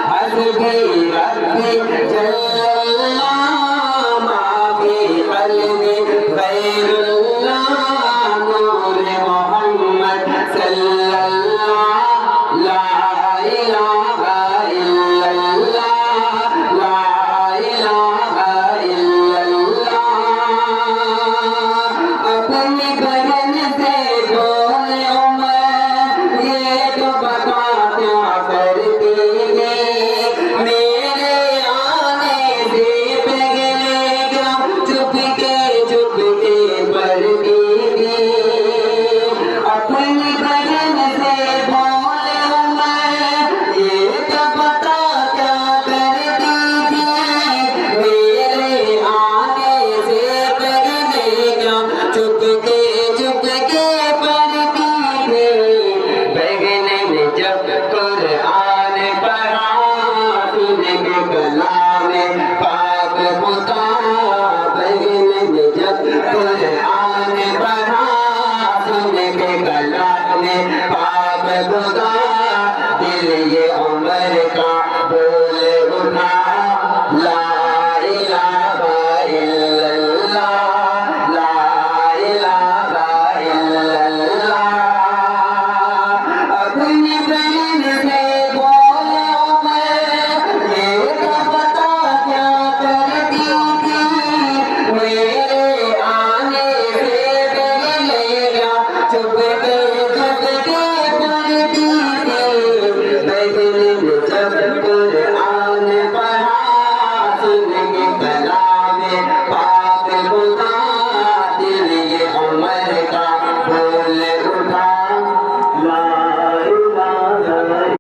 حسبي ربي جل الله ما في قلبي غير الله نور محمد صلى الله لا إله إلا الله لا إله إلا الله अपनी बहन से बोले उमर ये तो बता क्या करती है मेरे आने से पहले क्या चुपके चुपके पढ़ती थी अपनी बहन से बोले उमर ये तो बता क्या करती थी मेरे आने से पहले क्या चुपके चुपके पढ़ती थी बहन ने जब कुरान पढ़ा सुन के कलाम पाक खुदा बहन ने जब कुरान पढ़ा सुन के कलाम पाक खुदा दिल ये उमर का